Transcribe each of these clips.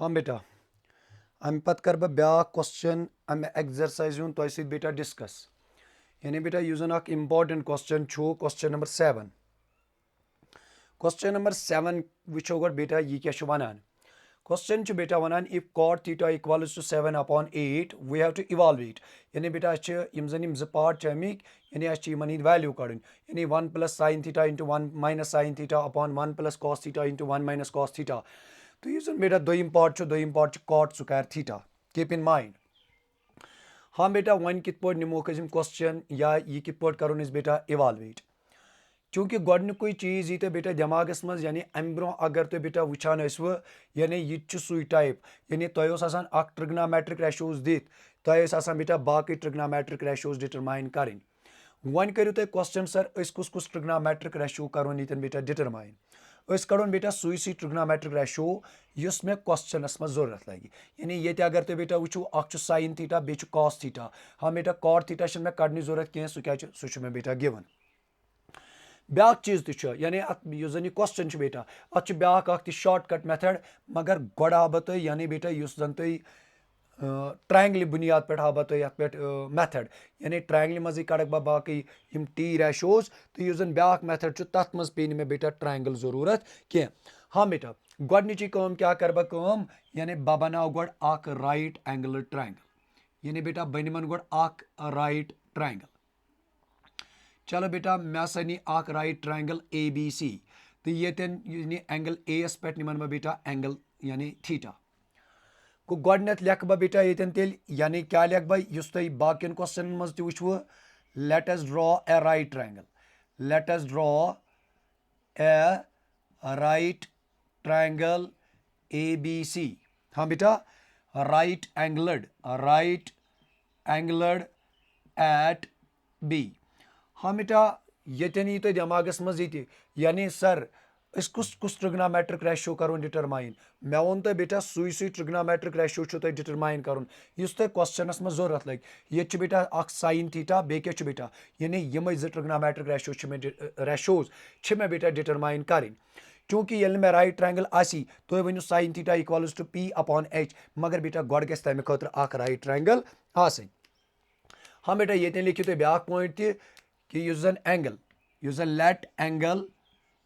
हाँ बेटा अमे पत कर ब्या क्वेश्चन अमे एक्सरसाइज तुम सत बेटा डिस्कस यानी बेटा यह जन important question question number 7 question number 7 वो गो बेटा यह क्या वनान क्वेश्चन बेटा वनान if cot theta equals to 7/8 we have to evaluate यानी बेटा जन जो पार्ट अमिक यानी इन वैल्यू कड़ यानी 1 + sin theta into 1 - sin theta upon 1 + cos theta into 1 - cos theta तो यह बेटा दोम part cot square theta keep in mind. हाँ बेटा वन कित निमोक क्वेश्चन या यह कित करो बेटा इवालुएट चूंकि गोडनुक चीज़ यी बेटा दिमागस मज यानी अम ब्रो अगर तुम बेटा वुचान यानी यह सू टाइप यानी तुम ट्रिग्नोमेट्रिक रेशोज दित तुम बेटा बाकी ट्रिग्नोमेट्रिक रेशोज डिटरमाइन करें वन करो तुम क्वेश्चन सर कुस कुस ट्रिग्नोमेट्रिक रेशो करो ये बेटा डिटरमाइन कड़ोन बेटा सुई ट्रिग्नोमेट्रिक रेशो इस मे क्वेश्चनस मज जरूरत लगे यानी ये अगर तुम बेटा वो sin थीटा बे cos थीटा हाँ बेटा cot थीटा मे कड़न जरूरत कह सह मे बेटा गिवन ब्या चीज तो यानी जन यह क्वेश्चन बेटा अत ब्या शॉर्टकट मेथड मगर गोड़ हा बह यानी बेटा इस जन तुम ट्रायंगल बुनियाद पे हा बह पे मेथड यानी ट्रायंगल मज कड़क बह बाकी टी रेशोज तो यह जन ब्या मेथड तथ मज पे मे बेटा ट्रायंगल जरूरत कह हाँ बेटा गोडनिची क्या कर बह यानी बह बनाव गोड़ राइट एंगल ट्रायंगल यानी बेटा बन मन गोड़ राइट ट्रायंगल चलो बेटा मे सा नी राइट ट्रायंगल ABC तो ये एंगल ए यस पे निमन बह बेटा एंगल यानी थीटा गो गोडनेथ लेख बह बेटा ये तेल यानी क्या लेख बह इस तुम बाकियन क्वेश्चन मज तु वो let us draw a right triangle let us draw a right triangle ABC हाँ बेटा राइट एंगलड एट B हाँ बेटा ये यी तुम दिमागस मज ये यानी सर कुस कुस ट्रिग्नोमेट्रिक रेशो करो डिटरमाइन मे वो तुम बेटा सुई ट्रिग्नोमेट्रिक रेशो तुम डिटरमाइन कर तुम क्वेश्चनस मज जरूरत लगे ये बेटा sin थीटा बे क्या बेटा यानी यम ट्रिग्नोमेट्रिक रेशोज मे बेटा डिटरमाइन करें चूंकि ये मे राइट ट्रायंगल आसी तुम वनु sin theta equals to P/H मगर बेटा गोड़ गस तमें खतर राइट ट्रायंगल आसन हाँ बेटा ये लिखियो तुम ब्या पॉइंट कि यह जन एंगल यह जन लेट एंगल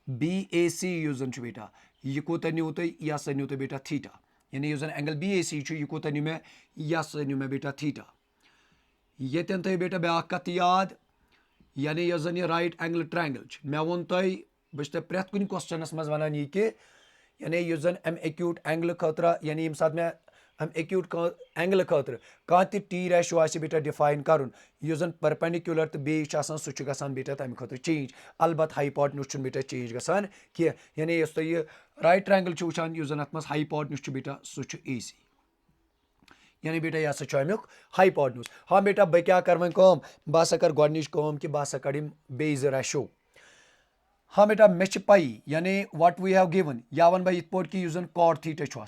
BAC यह जन बेटा यह कूत न्यू तुम यह सा न्यू तुम बेटा थीटा यानी यह जन एंगल BAC यह कूत न्यू मे यह सा न्यू मे बेटा थीटा ये तुम बेटा ब्या कत याद यानी यह जन यह राइट एंगल ट्रायंगल मे वो तुम बह प्रेथ कुन क्वेश्चनस मज वन यह कि यानी यह जन अम एक्यूट एंगल खतर यानी यम सात मे अम एक्यूट एंगल खतर कह टी रेशो आ बेटा डिफाइन कर जन परपेंडिकुलर तो बे सह गसान बेटा तमें खतर चेंज अलबत् हाइपोटेन्यूज बेटा चेंज गसान कह यानी तुम यह राइट ट्रायंगल वुचान जन अत मज हाइपोटेन्यूज बेटा सह AC यानी बेटा यह सा अमुक हाइपोटेन्यूज हाँ बेटा बह क्या कर वह बह कर गोडनिच कि बह कड़ बे रेशो हाँ बेटा मे पाई यानी व्हाट वी हैव गिवन या वन बह इत कि जन cot थीटा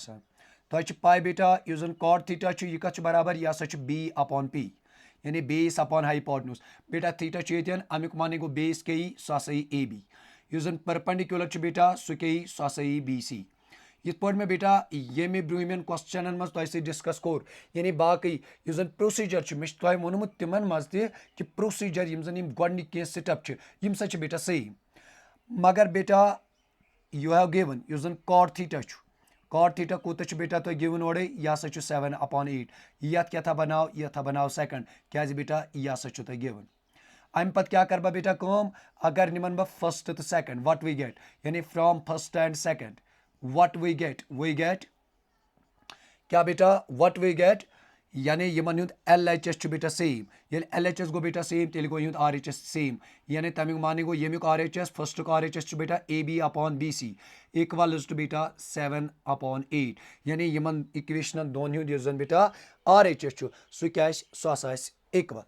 तुम पाई बेटा यह जन cot थीटा यह कत बराबर यह सा B/P यानी बेस अपॉन हाइपोटेन्यूज बेटा थीटा ये अमुक माने गो बेस के सह AB यह जन परपेंडिकुलर बेटा सह के सह BC इत मे बेटा ये ब्रूहमियन क्वेश्चन मज तुम डिस्कस कोर यानी बाकी यह जन प्रोसीजर मे तुम वोनमुत तिमन मज कि प्रोसीजर जन गोडनिक स्टेप यम सा बेटा सही मगर बेटा यू हैव गिवन यह जन cot थीटा कूत बेटा तुम गिवन ओडे यह सा 7/8 यथ क्या बनाव यह बनाव सेकंड क्या बेटा यह सा तुम गिवन अम पत क्या कर बेटा अगर निमन बह फर्स्ट तो सेकंड व्हाट वी गेट यानी from first and second what we get क्या बेटा व्हाट वी गेट यानी यमन हुंद LHS बेटा सेम ये LHS गो बेटा सेम तेल गो RHS सेम यानी तमिक माने गो यमुक RHS फर्स्ट RHS बेटा AB/BC इक्वल्स टू बेटा 7/8 यानी यमन इक्वेशन दोन हुंद जन बेटा RHS सह क्या सह इक्वल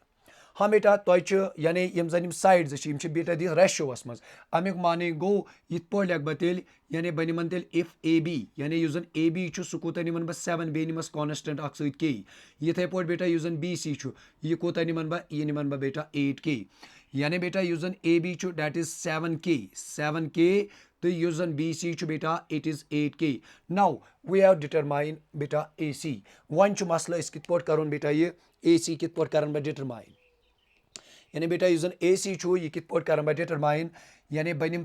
हाँ बेटा तुम यानी यम जन साइड्स बेटा दी रेशोस मज अमुक माने गो इत लेख बह तेल यानी बह निमन तेल इफ AB यानी यह जन AB सह कूत निमन बह 7 बे निमस कॉन्स्टेंट अख सत के इथे पे बेटा यह जन BC यह कूत निमन बह बेटा 8K यानी बेटा यह जन AB दैट इज 7K तो यह जन BC बेटा it is 8K. Now we have determined बेटा AC. वन मसला इस कित पॉट करोन बेटा ये AC कित पॉट करन बा determine. यानी बेटा यह जन AC छो ये कित पॉट करन बा determine. यानी बनिम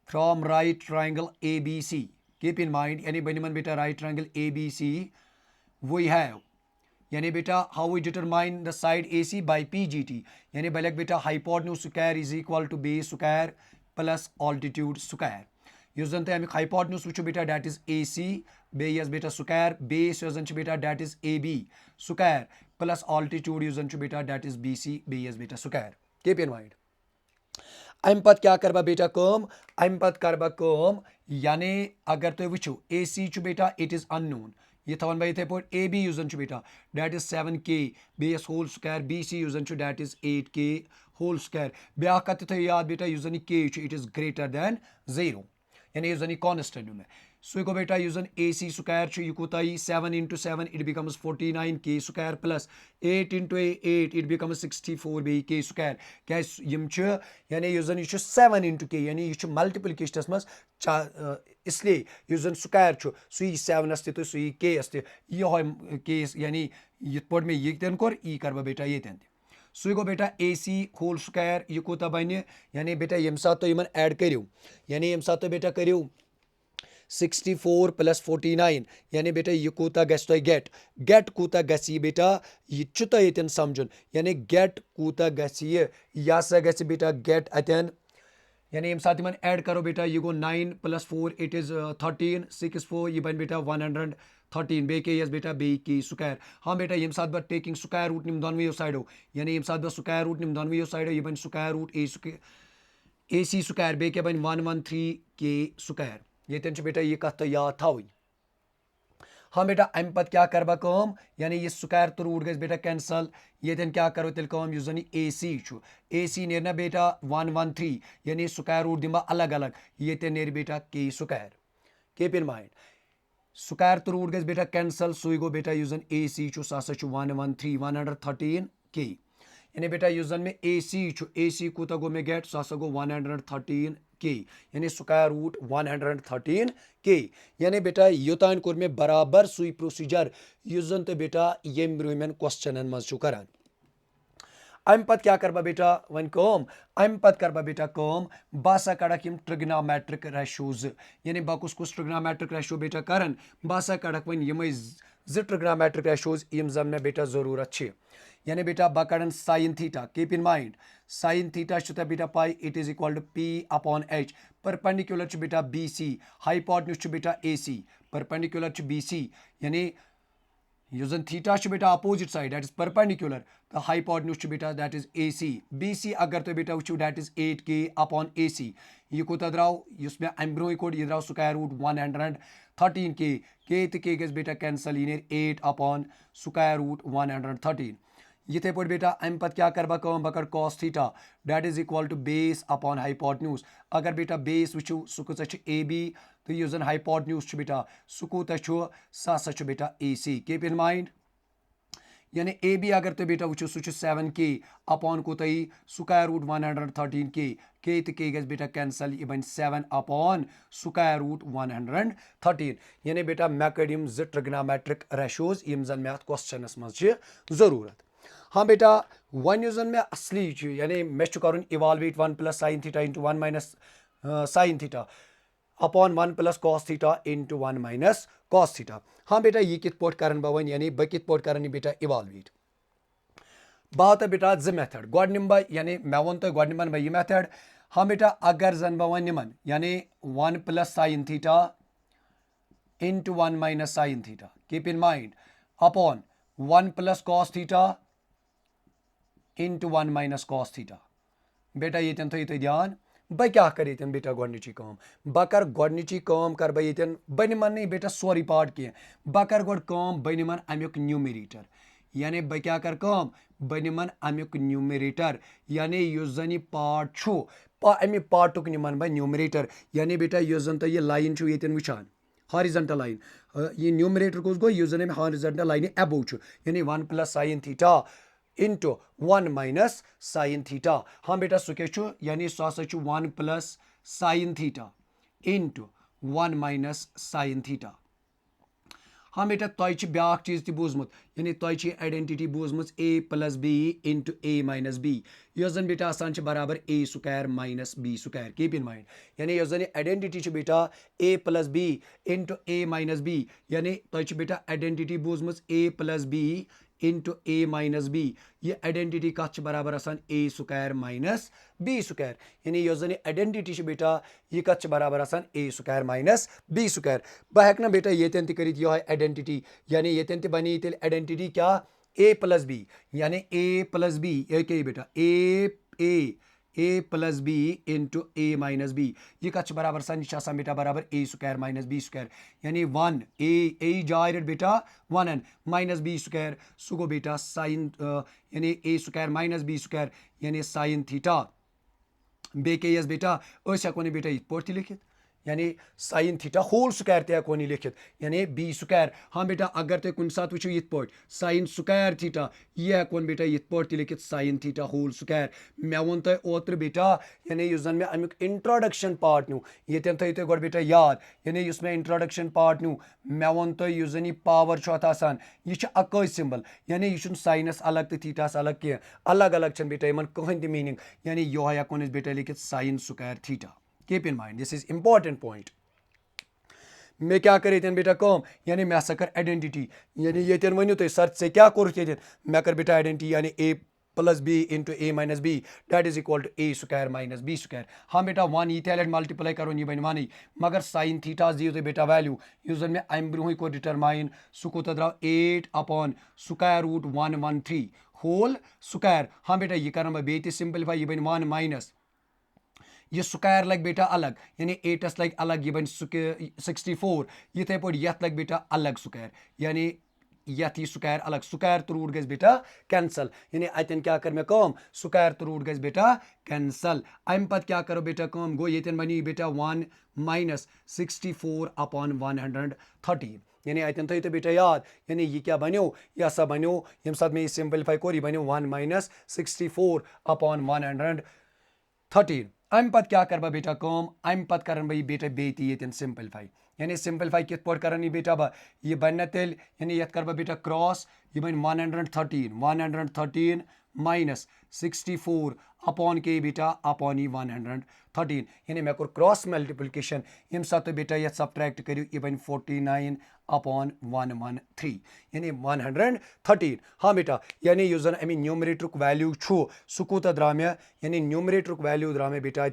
from right triangle ABC. Keep in mind यानी बनिमन बेटा right triangle ABC. We have यानी बेटा how we determine the side AC by PGT. यानी बलक बेटा hypotenuse square is equal to base square plus altitude square. Use जन तमिक hypotenuse वुचो बेटा that is AC base बेटा square base use जन बेटा that is AB square plus altitude use जन बेटा that is BC base बेटा square. Keep in mind. अम पत क्या करबा बेटा कम अम पत करबा कम यानी अगर तुम वुचो AC बेटा it is unknown. ये थवन बा इथे पोट AB युस जन बेटा that is 7K base whole square BC use जन that is 8K whole square. ब्या कत थे याद बेटा युस जन K it is greater than 0. यानी युस जन कांस्टेंट में सो गो बेटा युस जन AC स्क्वायर छु यह कोता 7 into 7 it becomes 49K square plus 8 into 8 it becomes 64K square. क्या यम छु यानी युस जन यह 7 into K यानी यह मल्टीप्लिकेशनस मस इसलिए युस जन स्क्वायर छु सु 7 अस्ति तो सु K अस्ति यह K यानी यत पॉट में ये तन कोर ई करबा बेटा ये तन सो गो बेटा AC होल स्क्वायर यह कोता बने यानी बेटा यम साथ तो यमन ऐड करियो यानी यम साथ तो बेटा करियो 64 plus 49 यानी बेटा यह कोता गस तो गेट कोता गसी बेटा यह चुता यतन समझुन यानी गेट कोता गसी या सा गसी बेटा गेट अतन यानी यम साथ यमन ऐड करो बेटा यह गो 9 plus 4 it is 13 6 4 यह बन बेटा 113 बे के यस बेटा बे के स्क्वायर. हाँ बेटा यम साथ बट टेकिंग स्क्वायर रूट निम दोनों साइडो यानी यम साथ बट स्क्वायर रूट निम दोनों साइडो यह बन स्क्वायर रूट ए सी स्क्वायर बे के बन 113 के स्क्वायर. ये बेटा ये कत तो याद थावी. हाँ बेटा अम पत क्या करबा कम यानी ये स्क्वायर तो रूट गई बेटा कैंसल ये क्या करो तेल कम युस जन AC छु AC नेरना बेटा 113 यानी स्क्वायर रूट दिमा अलग अलग ये नेर बेटा के square. Keep in mind square तो रूट गई बेटा कैंसल सो गो बेटा युस जन AC छु सा 113 113 के यानी बेटा युस जन में AC छु AC कोता गो में गेट सा गो 113 के यानी स्क्वायर रूट 113 के यानी बेटा योतान कोर में बराबर सुई प्रोसीजर युस जन तो बेटा यम ब्रुमन क्वेश्चनन मज छु करन. अम पत क्या करबा बेटा वन कम अम पत करबा बेटा कम बासा कड़क यम ट्रिग्नोमेट्रिक रेशोज यानी बाकुस कुस ट्रिग्नोमेट्रिक रेशो बेटा करन बासा कड़क वन यम ज ट्रिग्नोमेट्रिक रेशोज यम जन में बेटा जरूरत छ यानी बेटा बकड़न sine theta. Keep in mind sine theta छुता बेटा पाई it is equal to P upon H. Perpendicular छु बेटा BC हाइपोटेन्यूज छु बेटा AC परपेंडिकुलर छु BC यानी युस जन थीटा छु बेटा opposite side that is perpendicular तो हाइपोटेन्यूज छु बेटा दैट इज AC BC अगर तो बेटा वुचु that is 8K upon AC ये कोता द्राव युस में अम ब्रो कोड ये द्राव स्क्वायर रूट 113 के तो के गस बेटा कैंसल ये 8 अपॉन स्क्वायर रूट 113 ये पे बेटा अम पत क्या करबा कम बकर cos theta that is equal to base upon hypotenuse. अगर बेटा बेस वुचु सु कोता छ AB तो युस जन हाइपोटेन्यूज छ बेटा सु कोता छ सा छ बेटा AC. कीप इन माइंड यानी AB अगर तो बेटा वुचु सु छ 7K अपॉन कोता स्क्वायर रूट 113 के तो के गस बेटा कैंसल ये बन 7 अपॉन स्क्वायर रूट 113 यानी बेटा मैकडियम ज ट्रिग्नोमेट्रिक रेशोज यम जन मैथ क्वेश्चनस मज छ जरूरत. हाँ बेटा वन युस जन में असली यानी मे कर इवालवेट 1 plus sine theta into 1 minus sine theta upon 1 plus cos theta into 1 minus cos theta. हाँ बेटा ये कित पोट करन बा वन यानी बह कित पोट करन बेटा इवालवेट बह तो बेटा ज मेथड गड निम बह यानी मे वो तो गड निमन बह यह मेथड. हाँ बेटा अगर जन बह वन निमन यानी 1 plus sine theta into 1 minus sine theta. Keep in mind upon 1 plus cos theta into 1 minus cos theta. बेटा ये थो ध्यान बह क्या कर बेटा गोडनिची कम बह कर गोडनिची कम कर बह बह निमन नहीं बेटा सोरी पार्ट कह बह कर गोड कम बह निमन अमुक न्यूमरेटर यानी बह क्या कर कम बह निमन अमुक न्यूमरेटर यानी युस जन यह पार्ट छु अमि पार्टुक निमन बह न्यूमरेटर यानी बेटा युस जन तो यह लाइन छु ये वुचान हॉरिजॉन्टल लाइन ये न्यूमरेटर कुछ गो युस जन हॉरिजॉन्टल लाइन अबो छु यानी 1 plus sine theta into 1 minus sine theta. हाँ बेटा सु क्या यानी सो 1 plus sine theta into 1 minus sine theta. हाँ बेटा तुम ब्या चीज तूजमुत यानी तुम आइडेंटिटी बूजम a plus b into a minus b जन बेटा आसान बराबर a square minus b square. Keep in mind यानी जन आइडेंटिटी बेटा ए plus b into a minus B यानी तुम बेटा आइडेंटिटी बूजम a plus b into a minus B ये आइडेंटिटी कत बराबर आसान ए स्क्वायर माइनस बी स्क्वायर यानी जन आइडेंटिटी बेटा यह कत बराबर आसान ए स्क्वायर माइनस बी स्क्वायर। बह हेक ना बेटा येतन तह करित यह आइडेंटिटी यानी येतन तह बनी तेल आइडेंटिटी क्या ए प्लस बी यानी ए प्लस बी ये क्या बेटा ए plus b into a minus B यह कत बराबर सन यह बेटा बराबर a square minus b square यानी 1 ए जाय रट बेटा 1 माइनस बी स्क्वायर सह गो बेटा साइन यानी ए स्क्वायर माइनस बी स्क्वायर यानी साइन थीटा बे के यस बेटा हेको बेटा इत पे लिखित यानी साइन थीटा होल स्क्वायर तक हेको लिखित यानी बी स्क्वायर। हाँ बेटा अगर तुम कुछ सात वो इत पे साइन स्क्वायर थीटा यह हेको बेटा इत पे लिखित साइन थीटा होल स्क्वायर। मे वो तुम ओत्र बेटा यानी जन मे अमुक इंट्रोडक्शन पार्ट न्यू ये थो गो बेटा याद यानी मे इंट्रोडक्शन पार्ट न्यू मे वो तुम जन यह पावर आसान यह अक सिंबल यानी यह साइनस अलग तो थीटास अलग कह अलग अलग बेटा इन कहन तह मीनिंग यानी यह हेको बेटा लिखित sine square theta. Keep in mind this is important point. मे क्या कर बेटा कम यानी मे हसा कर आइडेंटिटी यानी ये वनु तुम सर से क्या कोर मे कर बेटा आइडेंटिटी यानी a plus b into a minus b that is equal to a square minus b square. हाँ बेटा वन यीत लट मल्टीप्लाई करो यह बन वन मगर साइन थीटास दियो तुम बेटा वैल्यू यह जन मे अम ब्रोह को डिटरमाइन सह कोत द्राव 8 upon square root 113 whole square. हाँ बेटा यह कर बे सिंपलीफाई यह बन 1 माइनस यह स्क्वायर लग बेटा अलग यानी 8 लग अलग यह बन 64 इथे पे यथ लग बेटा अलग स्क्वायर यानी यथ यह स्क्वायर अलग स्क्वायर तो रूट गज बेटा कैंसल यानी अतन क्या कर मे कम स्क्वायर तो रूट गज बेटा कैंसल। अम पत क्या करो बेटा कम गो ये बनी बेटा 1 माइनस 64 अपॉन 113 यानी अतन थो बेटा याद यानी यह क्या बनो यह सा बनो यम साथ मे सिंपलीफाई कोर यह बनो 1 माइनस 64 अपॉन 113। अम पत क्या कर बेटा कम अम पत कर बेटा बेन सिंपलीफाई यानी सिंपलीफाई कित पे कर बेटा यह बन तेल यानी ये कर बेटा क्रॉस यह बन 113 माइनस 64 अपॉन के बेटा अपॉन यह 113 यानी मे कोर क्रॉस मल्टीप्लिकेशन यम साथ बेटा ये सब्ट्रैक्ट करू यह बन 49 अपॉन 113 यानी 113। हाँ बेटा यानी यह जन अमी न्यूमरेटर वैल्यू सह कूत द्राव मे यानी न्यूमरेटर वैल्यू द्राव मे बेटा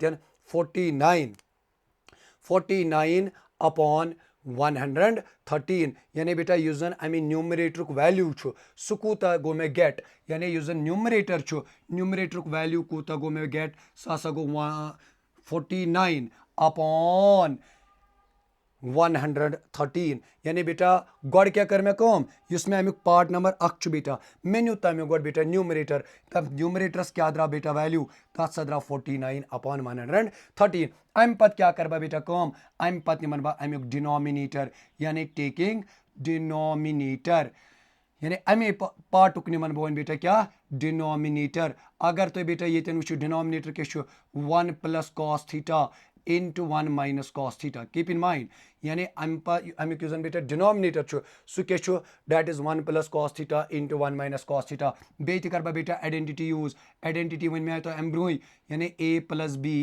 49 अपॉन 113 यानी बेटा यह जन अमी न्यूमरेटर वैल्यू सह कूत गो मे गेट यानी यह जन न्यूमरेटर वैल्यू कूत गो मे गेट सह गो 49 अपॉन 113 यानी बेटा गड क्या कर मे कम इस मे अमुक पार्ट नंबर अख बेटा मे न्यू तमें गड बेटा न्यूमरेटर तब न्यूमरेटरस क्या द्राव बेटा वैल्यू तथ सा द्राव 49 अपॉन 113। अम पत क्या कर बेटा कम अम पत निमन बा अमुक डिनोमिनेटर यानी टेकिंग डिनोमिनेटर यानी अमे पार्टुक निमन बन बेटा क्या डिनोमिनेटर। अगर तो बेटा ये वो डिनोमिनेटर क्या 1 plus cos theta into 1 minus cos theta. Keep in mind यानी अमुक जन बेटा डिनोमिनेटर सह क्या that is 1 plus cos theta into 1 minus cos theta। बे कर बेटा आइडेंटिटी यूज आइडेंटिटी वन मे तो अम ब्रोह यानी a plus b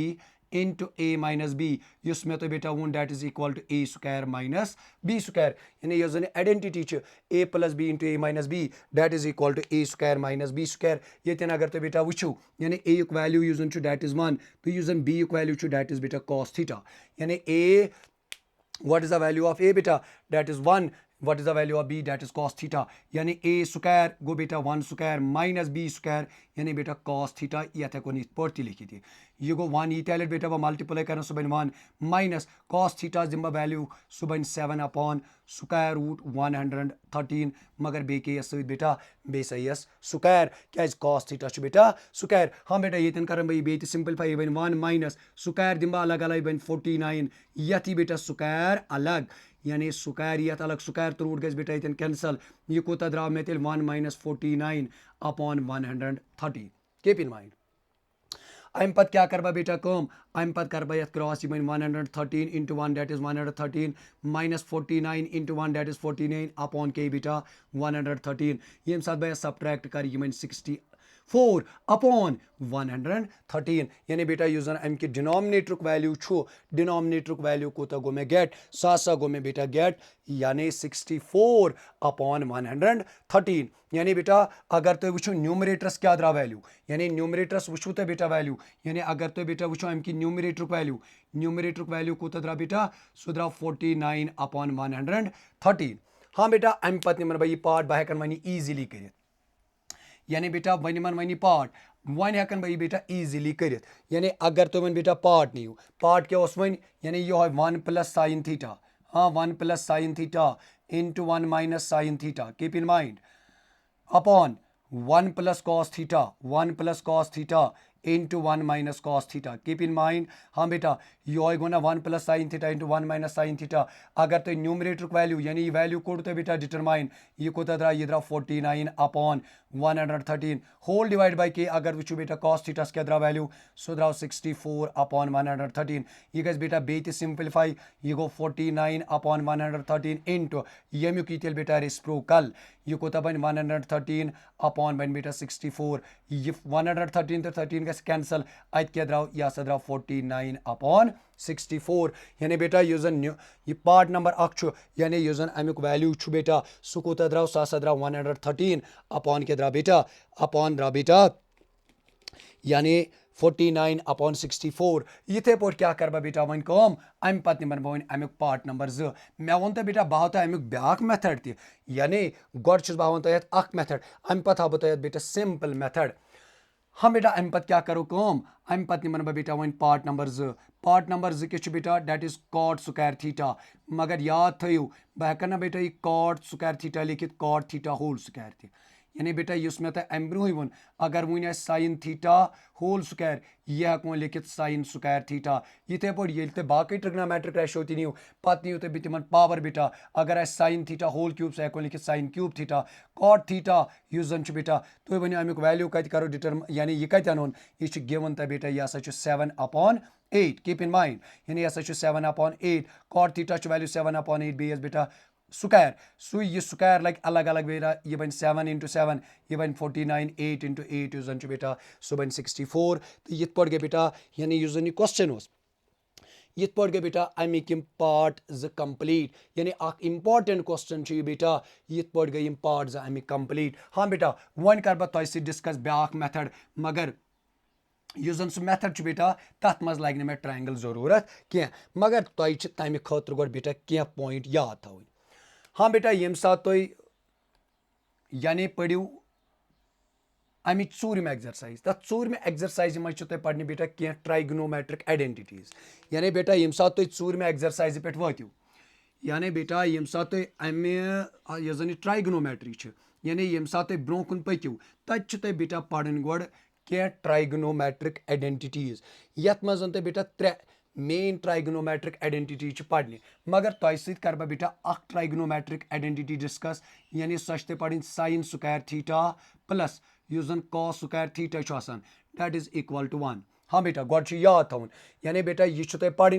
into a minus b इस मे तो बेटा वो that is equal to a square minus b square यानी यह जन identity a plus b into a minus b that is equal to a square minus b square. ये अगर तो बेटा वो यानी ए युक वैल्यू यह जन दैट इज 1 तो यह जन बी युक वैल्यू दैट इज बेटा cos थीटा यानी ए what is the value of a beta that is 1 what is the value of b that is cos theta यानी a स्क्वायर गो बेटा 1 स्क्वायर माइनस b स्क्वायर यानी बेटा cos theta ये थे कोनी पढ़ती लिखी थी ये गो 1 ये तैलेट बेटा वो मल्टीप्लाई करना सुबह 1 minus cos theta Zimba value सुबह 7 अपॉन स्क्वायर रूट 113 मगर बे के यस बेटा बे सयस स्क्वायर क्या cos थीटा बेटा स्क्वायर। हाँ बेटा ये कर बे सिंपलीफाई बन 1 माइनस स्क्वायर दिम्बा अलग अलग बन 49 यथ बेटा स्क्वायर अलग यानी स्क्वायर यथ अलग स्क्वायर तो रूट गज बेटा ये कैंसल यह कोत द्राव मे तेल 1 minus 49 upon 130। Keep in mind अम पत क्या कर बेटा कम अम पत कर ये क्रॉस ये 113 into 1 that is 113 minus 49 into 1 that is 49 upon के बेटा 113 ये साथ बह सब्ट्रैक्ट कर ये 64 अपॉन 113 यानी बेटा युस जन अम कि डिनोमिनेटर वैल्यू डिनोमिनेटर वैल्यू कोत गो मे गेट सा गो मे बेटा गेट यानी 64 अपॉन 113 यानी बेटा अगर तुम वो न्यूमरेटरस क्या द्रा वैल्यू यानी न्यूमरेटरस वो तो बेटा वैल्यू यानी अगर तुम बेटा वो अम कि न्यूमरेटर वैल्यू कोत द्रा बेटा सह द्रा 49 अपॉन 113 हाँ बेटा अम पत निमन बह पार्ट बह हेकन वन ईजिली कर यानी बेटा वन वन पार्ट वन हेकन बह बेटा ईजिली कर यानी अगर तुम बेटा पार्ट नीयू पार्ट क्या वन यानी यह 1 प्लस साइन थीटा हाँ 1 plus sine theta into 1 minus sine theta keep in mind upon 1 plus cos theta into 1 minus cos theta keep in mind हाँ बेटा यह गो ना 1 plus sine theta into 1 minus sine theta अगर तुम numerator value यानी ये value code तो बेटा डिटरमाइन ये कोता द्रा ये द्रा 49 अपॉन 113 होल डिवाइड बाय के अगर वो बेटा कॉस थीटा क्या द्रा वैल्यू सो द्रा 64 अपॉन 113 ये गस बेटा बे सिंपलीफाई ये गो 49 अपॉन 113 इंटू यमुक ये बेटा रेसिप्रोकल ये कोता बन 113 अपॉन बन बेटा 64 ये 113 तो 13 गस कैंसल अत क्या द्राव यह सा द्राव 49 अपॉन 64 यानी बेटा युस जन ये पार्ट नंबर अख यानी युस जन अमुक वैल्यू बेटा सह कोत द्राव सह द्राव 113 अपॉन क्या द्रा बेटा यानी 49 अपॉन 64 इथे पे क्या कर बेटा वन कम अम पत निमन बह अमुक पार्ट नंबर 2 मे वो तो बेटा बह तो अमुक ब्याक मेथड तह यानी गोड बह वन तुम अख मेथड अम पत हा बह बेटा सिंपल मेथड हाँ बेटा अम पत क्या करो कम अम पत निमन बह बेटा वन पार्ट नंबर 2 क्या बेटा that is cot square theta मगर याद थो बह हेकन ना बेटा ये कॉट स्क्वायर थीटा लिखित कॉट थीटा होल स्क्वायर तह यानी बेटा युस मे अम ब्रोह वो अगर one sine theta whole square यह हेको लिखित साइन स्क्वायर थीटा इथे पे ये बाकी ट्रिग्नोमेट्रिक रेशियो तह नीव पत नीव तुम तिमन पावर बेटा अगर साइन थीटा होल क्यूब सह हेको लिखित sine cube theta cot theta युस जन बेटा तुम वो अमुक वैल्यू कत करो डिटर्म यानी यह कत अन यह गिवन तह बेटा यह हसा 7 अपॉन 8 कीप इन माइंड यानी यह हसा 7 upon 8 cot theta value 7 upon 8 base बेटा स्क्वायर सु यह स्क्वायर लग अलग अलग बेटा यह बन 7 इंटू 7 यह बन 49 8 इंटू 8 युस जन बेटा सह बन 64 तो ये पे गए बेटा यानी युस जन क्वेश्चन ये पे गए बेटा अमिक पार्ट 2 कंप्लीट यानी इंपॉर्टेंट क्वेश्चन बेटा ये पे गई पार्ट 2 अमिक कंप्लीट हाँ बेटा वन कर बह तुम डिस्कस ब्याक मेथड मगर युस जन सह मेथड बेटा तथ मज लग मे ट्रायंगल जरूरत कह मगर तुम तमें खतर गो बेटा कह पॉइंट याद थवन हाँ बेटा ये सात तुम यानी पढ़ू अमिच चूरम एक्सरसाइज तथ चूरम एक्सरसाइज मज पढ़ने बेटा कह ट्राइग्नोमेट्रिक आइडेंटिटीज यानी बेटा ये सात तुम चूरम एक्सरसाइज पे वातु यानी बेटा ये सात अमे जन ट्राइग्नोमेट्री यानी ये सात ब्रो कुन पकू तब बेटा पढ़न गोड़ कह ट्राइग्नोमेट्रिक आइडेंटिटीज यथ मज बेटा 3 मेन ट्राइग्नोमेट्रिक आइडेंटिटी पढ़ने मगर तुम सत कर बेटा अख ट्राइग्नोमेट्रिक आइडेंटिटी डिस्कस यानी सह पढ़ साइन स्क्वायर थीटा प्लस युस जन cos square theta that is equal to 1 हाँ बेटा गोड याद थवन यानी बेटा यह तुम पढ़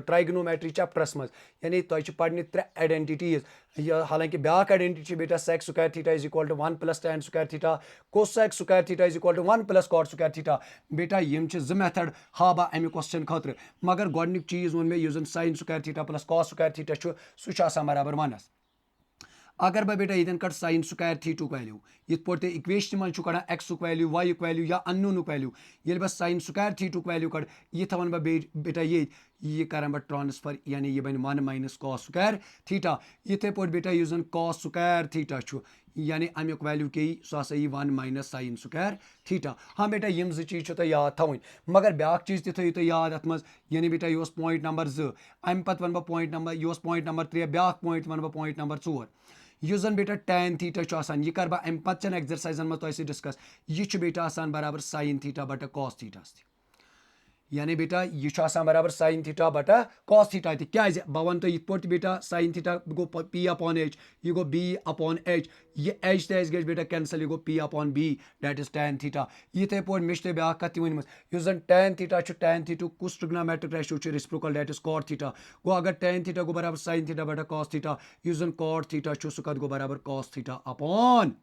ट्राइग्नोमेट्री चैप्टरस मज यानी तुम पढ़ने 3 आइडेंटिटीज हालांकि ब्याक आइडेंटिटी बेटा sec square theta is equal to 1 plus tan square theta cosec square theta is equal to 1 plus cot square theta बेटा यम 2 मेथड हा बह अमि क्वेश्चन खतर मगर गोडनिक चीज वो मे युस जन sign square theta plus cos square theta सह बराबर 1 अगर बह बेटा ये कड़ साइन स्क्वायर थीटुक वैल्यू ये पे इक्वेशन मज कड़ा एक्स वैल्यू वाई वैल्यू या अननोन वैल्यू ये बह साइन स्क्वायर थीटुक वैल्यू कड़ ये थवन बह बेटा ये कर बह ट्रांसफर यानी ये बन 1 माइनस कॉस स्क्वायर थीटा इथे पे बेटा युस जन कॉस स्क्वायर थीटा यानी अमुक वैल्यू के सह हसा 1 माइनस साइन स्क्वायर थीटा हाँ बेटा यम 2 चीज तुम याद थवन मगर ब्याक चीज थो तुम याद अत मज यानी बेटा यह पॉइंट नंबर 2 अम पे वन बह पॉइंट नंबर यह point number 3 back point one बह पॉइंट नंबर 4 युस जन बेटा tan थीटा यह कर बह अम पचन एक्सरसाइजन मज तुम डिस्कस यह बेटा बराबर साइन थीटा बटा कॉस थीटा यानी बेटा यह बराबर साइन थीटा बटा कॉस थीटा क्या बह तो ये बेटा साइन थीटा गो पी अपॉन एच यह गो बी अपॉन एच यह एच गे बेटा कैंसल यह गो P upon B that is tan theta यिथे पे मे ब्या कत वन जन टैन थीटा कुछ trigonometric ratio reciprocal that is cot theta गो अगर टैन थीटा गो बराबर साइन थीटा बटा कॉस थीटा जन कॉट थीटा सह कत गो बराबर cos theta upon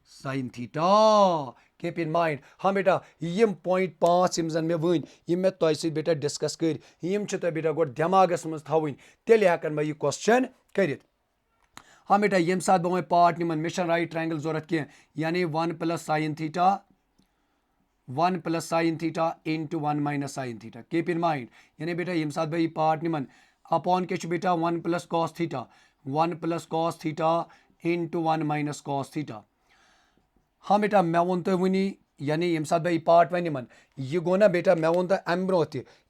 sine theta keep in mind हाँ बेटा यम पॉइंट 5 यम जन मे वन यम मे तोह सत बेटा डिस्कस कर यम तो बेटा गो दिमागस मज थवन तेल हेकन मैं यह क्वेश्चन कर हाँ बेटा यम सात बह पार्ट निमन मे राइट ट्रायंगल जरूरत कह यानी 1 + sin theta 1 + sin theta into 1 - sin theta keep in mind यानी बेटा यम सात बह पार्ट निमन अपॉन के बेटा 1 + cos theta 1 + cos theta into 1 - cos theta हाँ बेटा मे वो तो वनी यानी यम सात बह पार्ट वन निमन यह गो ना बेटा मे वो तो अम ब्रो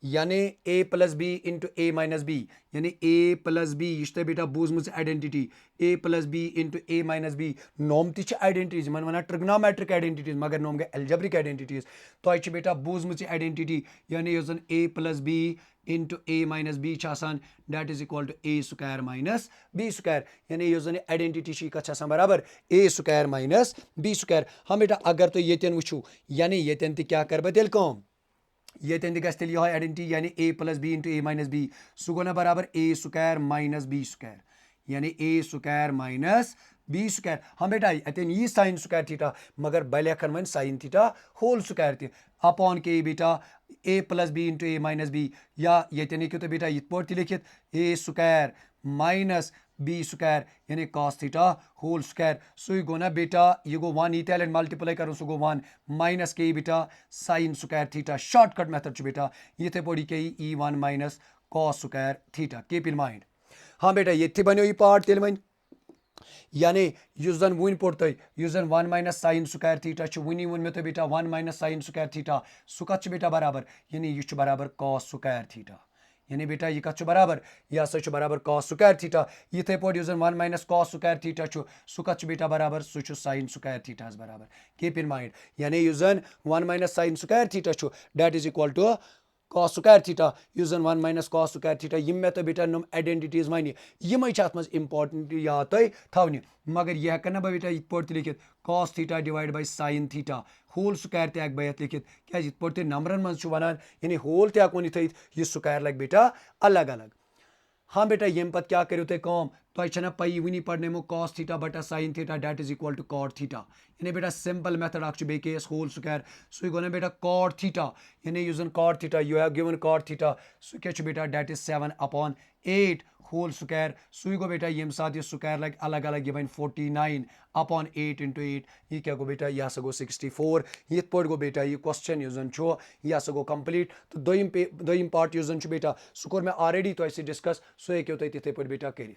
यानी a + b into a - b यानी a + b यह बेटा बूजम identity a + b into a - b नोम आइडेंटिटीज मन वन ट्रिग्नोमेट्रिक आइडेंटिटीज मगर नोम गए एल्जेब्रिक आइडेंटिटीज तो बेटा बूजम आइडेंटिटी यानी जन a + b into a - b that is equal to a square minus b square यानी जन आइडेंटिटी कत बराबर a square minus b square हाँ बेटा अगर तो ये वो यानी ये क्या कर बह तेल ये तेल यह आइडेंटिटी यानी a + b into a - b सह गो ना बराबर a square minus b square यानी a square minus b square हाँ बेटा अतन यी साइन स्क्वायर थीटा मगर बह लेखन one sine theta whole square तह अपॉन के बेटा a + b into a - b या ये तो बेटा ये पे लिखित a square minus b square यानी cos थीटा होल स्क्वायर सो गो ना बेटा यह गो 1 ये मल्टीप्लाई कर सह गो 1 माइनस के बेटा sign square theta shortcut method बेटा ये पे के e1 minus cos square theta keep in mind हाँ बेटा ये बनो यह पार्ट तेल वन यानी जन वन पोर तुम जन 1 - sin स्क्वायर थीटा वनी वो मे तो बेटा 1 - sin स्क्वायर थीटा सह कत बेटा बराबर यानी यह बराबर cos स्क्वायर थीटा यानी बेटा यह कत बराबर यह हसा बराबर cos स्क्वायर थीटा ये पे जन 1 - cos स्क्वायर थीटा सह कत बेटा बराबर सह sin स्क्वायर थीटा बराबर कीप इन माइंड यानी जन 1 - sin square theta that is equal to cos square theta जन 1 - cos स्क्वायर थीटा यम मे तो बेटा नम आइडेंटिटीज वन यम अत मज इंपॉर्टेंट याद तुम थवन मगर यह हेकन ना बह बेटा ये पे लिखित cos theta divide by sin theta whole square तक बह लिखित क्या पे नंबरन मज वनान यानी होल तक वन यह स्क्वायर लग बेटा अलग अलग हाँ बेटा यम पे क्या करो तुम पी वनी पढ़ो cos थीटा बटा sin theta that is equal to cot theta यानी बेटा simple method base whole square सह गो ना बेटा cot थीटा यानी जन cot theta you have given cot theta सह क्या बेटा दैट इज 7/8 होल स्क्वायर सह गो बेटा यम सात स्क्वायर लग अलग अलग यह 49/8 into 8 यह क्या गो बेटा यह हसा गो 64 ये पे गो बेटा यह क्वेश्चन यह हसा गो कंप्लीट तो दोम पार्ट जन बेटा सह कोर मे ऑलरेडी तुम डिस्कस सह हेको तुम तिथे पे बेटा कर।